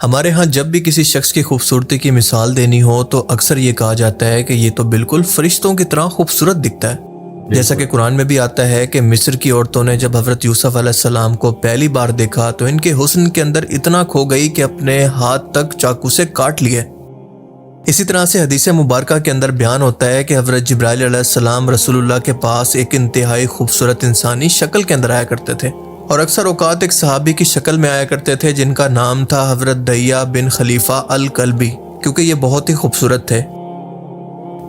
ہمارے ہاں جب بھی کسی شخص کی خوبصورتی کی مثال دینی ہو تو اکثر یہ کہا جاتا ہے کہ یہ تو بالکل فرشتوں کی طرح خوبصورت دکھتا ہے، جیسا کہ قرآن میں بھی آتا ہے کہ مصر کی عورتوں نے جب حضرت یوسف علیہ السلام کو پہلی بار دیکھا تو ان کے حسن کے اندر اتنا کھو گئی کہ اپنے ہاتھ تک چاقو سے کاٹ لیے۔ اسی طرح سے حدیث مبارکہ کے اندر بیان ہوتا ہے کہ حضرت جبرائیل علیہ السلام رسول اللہ کے پاس ایک انتہائی خوبصورت انسانی شکل کے اندر آیا کرتے تھے، اور اکثر اوقات ایک صحابی کی شکل میں آیا کرتے تھے جن کا نام تھا حضرت دہیہ بن خلیفہ الکلبی، کیونکہ یہ بہت ہی خوبصورت تھے۔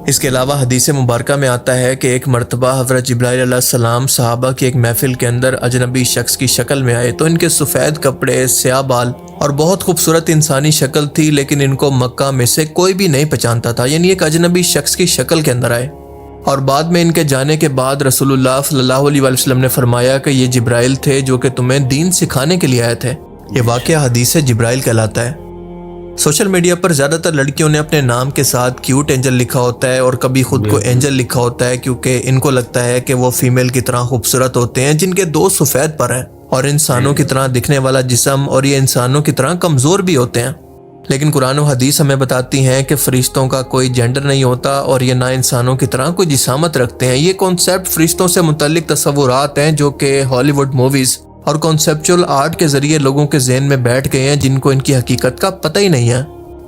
اس کے علاوہ حدیث مبارکہ میں آتا ہے کہ ایک مرتبہ حضرت جبرائیل علیہ السلام صحابہ کی ایک محفل کے اندر اجنبی شخص کی شکل میں آئے تو ان کے سفید کپڑے، سیاہ بال اور بہت خوبصورت انسانی شکل تھی، لیکن ان کو مکہ میں سے کوئی بھی نہیں پہچانتا تھا، یعنی ایک اجنبی شخص کی شکل کے اندر آئے۔ اور بعد میں ان کے جانے کے بعد رسول اللہ صلی اللہ علیہ وسلم نے فرمایا کہ یہ جبرائیل تھے جو کہ تمہیں دین سکھانے کے لیے آئے تھے۔ یہ واقعہ حدیث جبرائیل کہلاتا ہے۔ سوشل میڈیا پر زیادہ تر لڑکیوں نے اپنے نام کے ساتھ کیوٹ اینجل لکھا ہوتا ہے اور کبھی خود کو اینجل لکھا ہوتا ہے، کیونکہ ان کو لگتا ہے کہ وہ فیمیل کی طرح خوبصورت ہوتے ہیں جن کے دو سفید پر ہیں اور انسانوں کی طرح دکھنے والا جسم، اور یہ انسانوں کی طرح کمزور بھی ہوتے ہیں۔ لیکن قرآن و حدیث ہمیں بتاتی ہیں کہ فرشتوں کا کوئی جینڈر نہیں ہوتا اور یہ نہ انسانوں کی طرح کوئی جسامت رکھتے ہیں۔ یہ کانسیپٹ فرشتوں سے متعلق تصورات ہیں جو کہ ہالی ووڈ موویز اور کانسیپچول آرٹ کے ذریعے لوگوں کے ذہن میں بیٹھ گئے ہیں، جن کو ان کی حقیقت کا پتہ ہی نہیں ہے،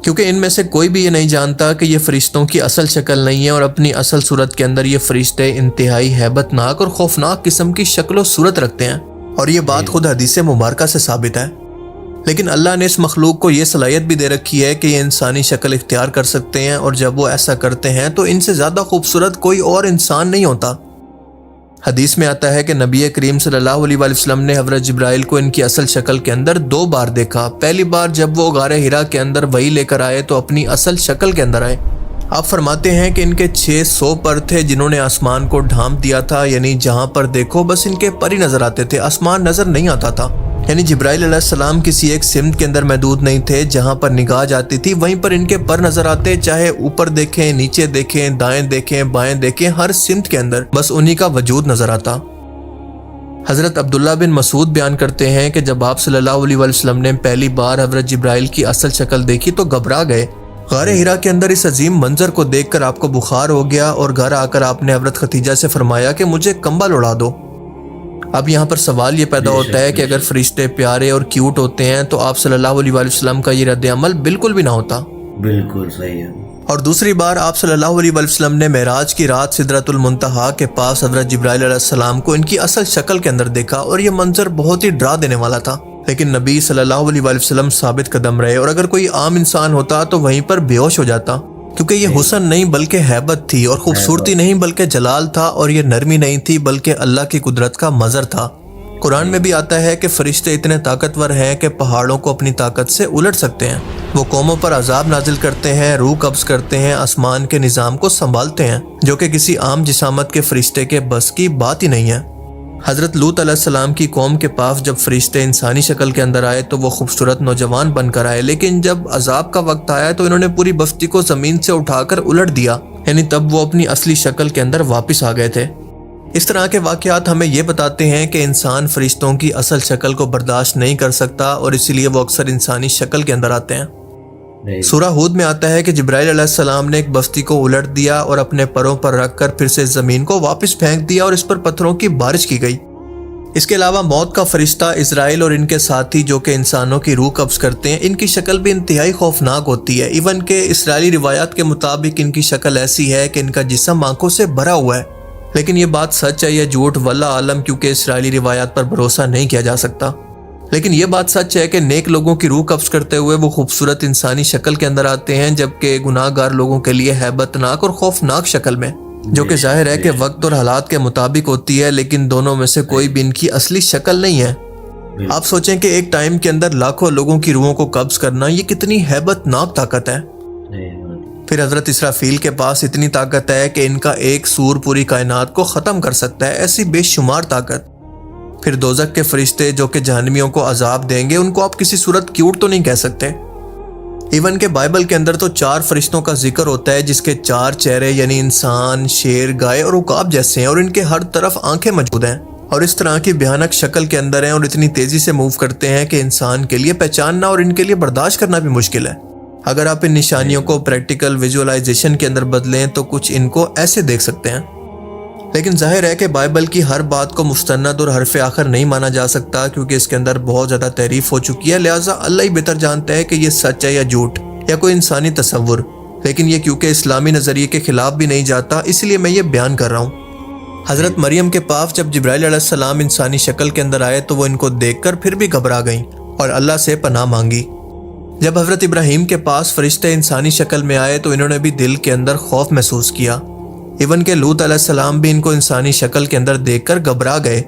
کیونکہ ان میں سے کوئی بھی یہ نہیں جانتا کہ یہ فرشتوں کی اصل شکل نہیں ہے، اور اپنی اصل صورت کے اندر یہ فرشتے انتہائی ہیبت ناک اور خوفناک قسم کی شکل و صورت رکھتے ہیں، اور یہ بات خود حدیث مبارکہ سے ثابت ہے۔ لیکن اللہ نے اس مخلوق کو یہ صلاحیت بھی دے رکھی ہے کہ یہ انسانی شکل اختیار کر سکتے ہیں، اور جب وہ ایسا کرتے ہیں تو ان سے زیادہ خوبصورت کوئی اور انسان نہیں ہوتا۔ حدیث میں آتا ہے کہ نبی کریم صلی اللہ علیہ وسلم نے حضرت جبرائیل کو ان کی اصل شکل کے اندر 2 بار دیکھا۔ پہلی بار جب وہ غار حرا کے اندر وحی لے کر آئے تو اپنی اصل شکل کے اندر آئے۔ آپ فرماتے ہیں کہ ان کے 600 پر تھے جنہوں نے آسمان کو ڈھانپ دیا تھا، یعنی جہاں پر دیکھو بس ان کے پر ہی نظر آتے تھے، آسمان نظر نہیں آتا تھا۔ یعنی جبرائیل علیہ السلام کسی ایک سمت کے اندر محدود نہیں تھے، جہاں پر نگاہ جاتی تھی وہیں پر ان کے پر نظر آتے، چاہے اوپر دیکھیں، نیچے دیکھیں، دائیں دیکھیں، بائیں دیکھیں، ہر سمت کے اندر بس انہی کا وجود نظر آتا۔ حضرت عبداللہ بن مسعود بیان کرتے ہیں کہ جب آپ صلی اللہ علیہ وسلم نے پہلی بار حضرت جبرائیل کی اصل شکل دیکھی تو گھبرا گئے۔ غار حرا کے اندر اس عظیم منظر کو دیکھ کر آپ کو بخار ہو گیا، اور گھر آ کر آپ نے حضرت خدیجہ سے فرمایا کہ مجھے کمبل اڑا دو۔ اب یہاں پر سوال یہ پیدا ہوتا ہے کہ اگر فرشتے پیارے اور کیوٹ ہوتے ہیں تو آپ صلی اللہ علیہ وسلم کا یہ رد عمل بالکل بھی نہ ہوتا۔ بالکل صحیح ہے۔ اور دوسری بار آپ صلی اللہ علیہ وسلم نے معراج کی رات سدرۃ المنتہا کے پاس حضرت جبرائیل علیہ السلام کو ان کی اصل شکل کے اندر دیکھا، اور یہ منظر بہت ہی ڈرا دینے والا تھا، لیکن نبی صلی اللہ علیہ وسلم ثابت قدم رہے، اور اگر کوئی عام انسان ہوتا تو وہیں پر بے ہوش ہو جاتا، کیونکہ یہ حسن نہیں بلکہ ہیبت تھی، اور خوبصورتی نہیں بلکہ جلال تھا، اور یہ نرمی نہیں تھی بلکہ اللہ کی قدرت کا مظہر تھا۔ قرآن میں بھی آتا ہے کہ فرشتے اتنے طاقتور ہیں کہ پہاڑوں کو اپنی طاقت سے الٹ سکتے ہیں، وہ قوموں پر عذاب نازل کرتے ہیں، روح قبض کرتے ہیں، آسمان کے نظام کو سنبھالتے ہیں، جو کہ کسی عام جسامت کے فرشتے کے بس کی بات ہی نہیں ہے۔ حضرت لوط علیہ السلام کی قوم کے پاس جب فرشتے انسانی شکل کے اندر آئے تو وہ خوبصورت نوجوان بن کر آئے، لیکن جب عذاب کا وقت آیا تو انہوں نے پوری بستی کو زمین سے اٹھا کر الٹ دیا، یعنی تب وہ اپنی اصلی شکل کے اندر واپس آ گئے تھے۔ اس طرح کے واقعات ہمیں یہ بتاتے ہیں کہ انسان فرشتوں کی اصل شکل کو برداشت نہیں کر سکتا، اور اسی لیے وہ اکثر انسانی شکل کے اندر آتے ہیں۔ سورہ ہود میں آتا ہے کہ جبرائیل علیہ السلام نے ایک بستی کو الٹ دیا اور اپنے پروں پر رکھ کر پھر سے زمین کو واپس پھینک دیا، اور اس پر پتھروں کی بارش کی گئی۔ اس کے علاوہ موت کا فرشتہ اسرائیل اور ان کے ساتھی جو کہ انسانوں کی روح قبض کرتے ہیں، ان کی شکل بھی انتہائی خوفناک ہوتی ہے۔ ایون کہ اسرائیلی روایات کے مطابق ان کی شکل ایسی ہے کہ ان کا جسم آنکھوں سے بھرا ہوا ہے، لیکن یہ بات سچ ہے یا جھوٹ واللہ عالم، کیونکہ اسرائیلی روایات پر بھروسہ نہیں کیا جا سکتا۔ لیکن یہ بات سچ ہے کہ نیک لوگوں کی روح قبض کرتے ہوئے وہ خوبصورت انسانی شکل کے اندر آتے ہیں، جبکہ گناہ گار لوگوں کے لیے ہیبت ناک اور خوفناک شکل میں، جو کہ ظاہر ہے کہ وقت اور حالات کے مطابق ہوتی ہے، لیکن دونوں میں سے کوئی بھی ان کی اصلی شکل نہیں ہے۔ آپ سوچیں کہ ایک ٹائم کے اندر لاکھوں لوگوں کی روحوں کو قبض کرنا یہ کتنی ہیبت ناک طاقت ہے۔ پھر حضرت اسرافیل کے پاس اتنی طاقت ہے کہ ان کا ایک سور پوری کائنات کو ختم کر سکتا ہے، ایسی بے شمار طاقت۔ پھر دوزخ کے فرشتے جو کہ جہنمیوں کو عذاب دیں گے، ان کو آپ کسی صورت کیوٹ تو نہیں کہہ سکتے۔ ایون کہ بائبل کے اندر تو 4 فرشتوں کا ذکر ہوتا ہے جس کے 4 چہرے یعنی انسان، شیر، گائے اور عقاب جیسے ہیں، اور ان کے ہر طرف آنکھیں موجود ہیں، اور اس طرح کی بھیانک شکل کے اندر ہیں اور اتنی تیزی سے موو کرتے ہیں کہ انسان کے لیے پہچاننا اور ان کے لیے برداشت کرنا بھی مشکل ہے۔ اگر آپ ان نشانیوں کو پریکٹیکل ویژوائلائزیشن کے اندر بدلیں تو کچھ ان کو ایسے دیکھ سکتے ہیں۔ لیکن ظاہر ہے کہ بائبل کی ہر بات کو مستند اور حرف آخر نہیں مانا جا سکتا، کیونکہ اس کے اندر بہت زیادہ تحریف ہو چکی ہے، لہٰذا اللہ ہی بہتر جانتا ہے کہ یہ سچ ہے یا جھوٹ یا کوئی انسانی تصور۔ لیکن یہ کیونکہ اسلامی نظریے کے خلاف بھی نہیں جاتا، اس لیے میں یہ بیان کر رہا ہوں۔ حضرت مریم کے پاس جب جبرائیل علیہ السلام انسانی شکل کے اندر آئے تو وہ ان کو دیکھ کر پھر بھی گھبرا گئیں اور اللہ سے پناہ مانگی۔ جب حضرت ابراہیم کے پاس فرشتے انسانی شکل میں آئے تو انہوں نے بھی دل کے اندر خوف محسوس کیا۔ ایون کہ لوط علیہ السلام بھی ان کو انسانی شکل کے اندر دیکھ کر گھبرا گئے۔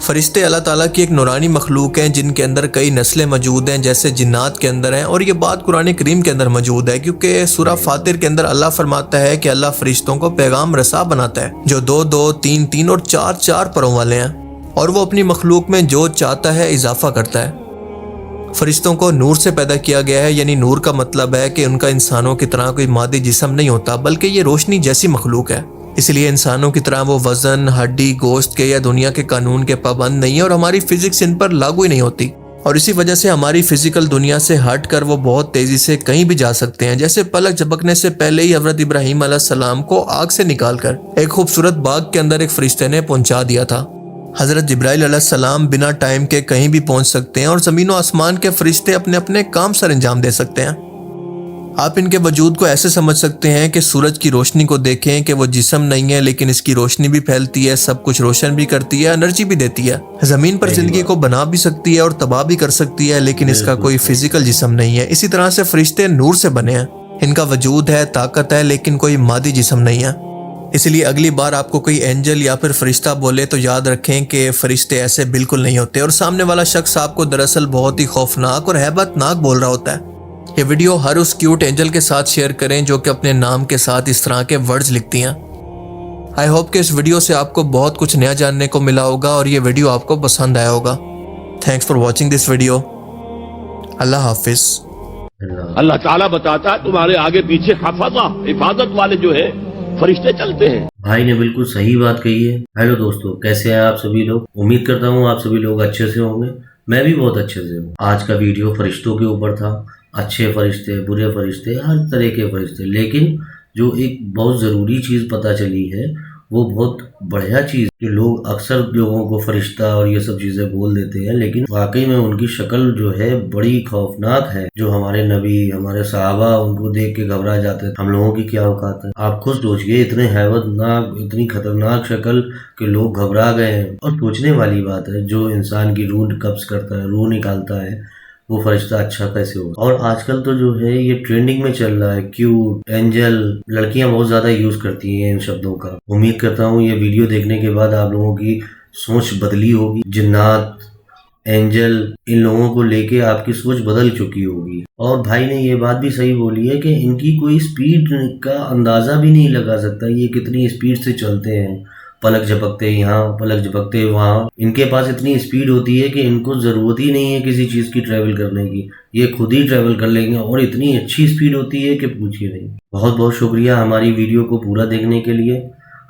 فرشتے اللہ تعالیٰ کی ایک نورانی مخلوق ہیں جن کے اندر کئی نسلیں موجود ہیں جیسے جنات کے اندر ہیں، اور یہ بات قرآن کریم کے اندر موجود ہے، کیونکہ سورہ فاطر کے اندر اللہ فرماتا ہے کہ اللہ فرشتوں کو پیغام رساں بناتا ہے جو 2 2 3 3 اور 4 4 پروں والے ہیں، اور وہ اپنی مخلوق میں جو چاہتا ہے اضافہ کرتا ہے۔ فرشتوں کو نور سے پیدا کیا گیا ہے، یعنی نور کا مطلب ہے کہ ان کا انسانوں کی طرح کوئی مادی جسم نہیں ہوتا، بلکہ یہ روشنی جیسی مخلوق ہے۔ اس لیے انسانوں کی طرح وہ وزن، ہڈی، گوشت کے یا دنیا کے قانون کے پابند نہیں ہے، اور ہماری فزکس ان پر لاگو ہی نہیں ہوتی، اور اسی وجہ سے ہماری فزیکل دنیا سے ہٹ کر وہ بہت تیزی سے کہیں بھی جا سکتے ہیں، جیسے پلک جھپکنے سے پہلے ہی حضرت ابراہیم علیہ السلام کو آگ سے نکال کر ایک خوبصورت باغ کے اندر ایک فرشتے نے پہنچا دیا تھا۔ حضرت جبرائیل علیہ السلام بنا ٹائم کے کہیں بھی پہنچ سکتے ہیں، اور زمین و آسمان کے فرشتے اپنے اپنے کام سر انجام دے سکتے ہیں۔ آپ ان کے وجود کو ایسے سمجھ سکتے ہیں کہ سورج کی روشنی کو دیکھیں کہ وہ جسم نہیں ہے، لیکن اس کی روشنی بھی پھیلتی ہے، سب کچھ روشن بھی کرتی ہے، انرجی بھی دیتی ہے، زمین پر زندگی کو بنا بھی سکتی ہے اور تباہ بھی کر سکتی ہے، لیکن اس کا کوئی فزیکل جسم نہیں ہے۔ اسی طرح سے فرشتے نور سے بنے ہیں، ان کا وجود ہے، طاقت ہے، لیکن کوئی مادی جسم نہیں ہے۔ اس لیے اگلی بار آپ کو کوئی اینجل یا پھر فرشتہ بولے تو یاد رکھیں کہ فرشتے ایسے بالکل نہیں ہوتے، اور سامنے والا شخص آپ کو دراصل بہت ہی خوفناک اور ہیبت ناک بول رہا ہوتا ہے۔ یہ ویڈیو ہر اس کیوٹ اینجل کے ساتھ شیئر کریں جو کہ اپنے نام کے ساتھ اس طرح کے ورڈز لکھتی ہیں۔ آئی ہوپ کہ اس ویڈیو سے آپ کو بہت کچھ نیا جاننے کو ملا ہوگا اور یہ ویڈیو آپ کو پسند آیا ہوگا۔ Thanks for watching this video. اللہ حافظ۔ اللہ تعالیٰ بتاتا ہے تمہارے آگے پیچھے حفاظت والے جو ہے فرشتے چلتے ہیں۔ بھائی نے بالکل صحیح بات کہی ہے۔ ہیلو دوستو، کیسے ہیں آپ سبھی لوگ؟ امید کرتا ہوں آپ سبھی لوگ اچھے سے ہوں گے۔ میں بھی بہت اچھے سے ہوں۔ آج کا ویڈیو فرشتوں کے اوپر تھا، اچھے فرشتے، برے فرشتے، ہر طرح کے فرشتے، لیکن جو ایک بہت ضروری چیز پتہ چلی ہے وہ بہت بڑھیا چیز کہ لوگ اکثر لوگوں کو فرشتہ اور یہ سب چیزیں بول دیتے ہیں، لیکن واقعی میں ان کی شکل جو ہے بڑی خوفناک ہے۔ جو ہمارے نبی، ہمارے صحابہ ان کو دیکھ کے گھبرا جاتے ہیں، ہم لوگوں کی کیا اوقات ہے؟ آپ خود سوچئے، اتنے ہیبت ناک، اتنی خطرناک شکل کہ لوگ گھبرا گئے ہیں۔ اور سوچنے والی بات ہے، جو انسان کی روح قبض کرتا ہے، روح نکالتا ہے، وہ فرشتہ اچھا کیسے ہو؟ اور آج کل تو جو ہے یہ ٹرینڈنگ میں چل رہا ہے، کیوٹ، اینجل، لڑکیاں بہت زیادہ یوز کرتی ہیں ان شبدوں کا۔ امید کرتا ہوں یہ ویڈیو دیکھنے کے بعد آپ لوگوں کی سوچ بدلی ہوگی، جنات، اینجل، ان لوگوں کو لے کے آپ کی سوچ بدل چکی ہوگی۔ اور بھائی نے یہ بات بھی صحیح بولی ہے کہ ان کی کوئی سپیڈ کا اندازہ بھی نہیں لگا سکتا، یہ کتنی سپیڈ سے چلتے ہیں، پلک جھپکتے یہاں، پلک جھپکتے وہاں۔ ان کے پاس اتنی سپیڈ ہوتی ہے کہ ان کو ضرورت ہی نہیں ہے کسی چیز کی ٹریول کرنے کی، یہ خود ہی ٹریول کر لیں گے، اور اتنی اچھی سپیڈ ہوتی ہے کہ پوچھئے نہیں۔ بہت بہت شکریہ ہماری ویڈیو کو پورا دیکھنے کے لیے۔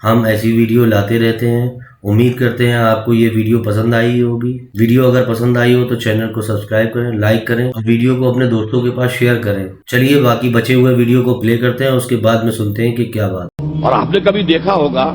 ہم ایسی ویڈیو لاتے رہتے ہیں۔ امید کرتے ہیں آپ کو یہ ویڈیو پسند آئی ہوگی۔ ویڈیو اگر پسند آئی ہو تو چینل کو سبسکرائب کریں، لائک کریں، اور ویڈیو کو اپنے دوستوں کے پاس شیئر کریں۔ چلیے باقی بچے ہوئے ویڈیو کو پلے کرتے ہیں، اس کے بعد میں سنتے ہیں کہ کیا بات۔ اور آپ نے کبھی دیکھا ہوگا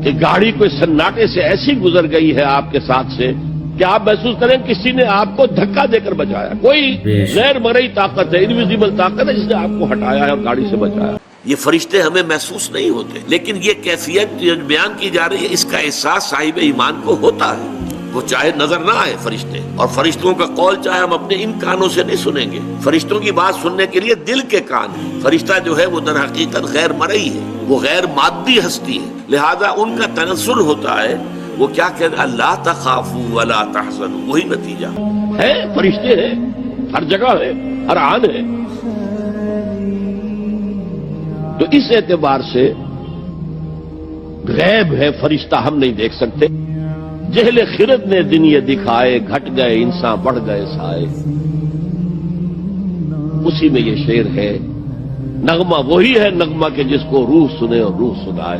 کہ گاڑی کوئی سناٹے سے ایسی گزر گئی ہے آپ کے ساتھ سے کہ آپ محسوس کریں کسی نے آپ کو دھکا دے کر بچایا، کوئی غیر مرئی طاقت ہے، انویزیبل طاقت ہے جس نے آپ کو ہٹایا ہے اور گاڑی سے بچایا۔ یہ فرشتے ہمیں محسوس نہیں ہوتے، لیکن یہ کیفیت جو بیان کی جا رہی ہے اس کا احساس صاحب ایمان کو ہوتا ہے، وہ چاہے نظر نہ آئے فرشتے، اور فرشتوں کا قول چاہے ہم اپنے ان کانوں سے نہیں سنیں گے، فرشتوں کی بات سننے کے لیے دل کے کان ہیں۔ فرشتہ جو ہے وہ در حقیقت غیر مرئی ہے، وہ غیر مادی ہستی ہے، لہذا ان کا تنزل ہوتا ہے۔ وہ کیا کہتے ہیں؟ لا تخافوا ولا تحزنوا، وہی نتیجہ ہے۔ فرشتے ہیں، ہر جگہ ہے، ہر آن ہے۔ تو اس اعتبار سے غیب ہے، فرشتہ ہم نہیں دیکھ سکتے۔ جہل خرد نے دن یہ دکھائے، گھٹ گئے انسان بڑھ گئے سائے۔ اسی میں یہ شعر ہے، نغمہ وہی ہے نغمہ کہ جس کو روح سنے اور روح سنائے۔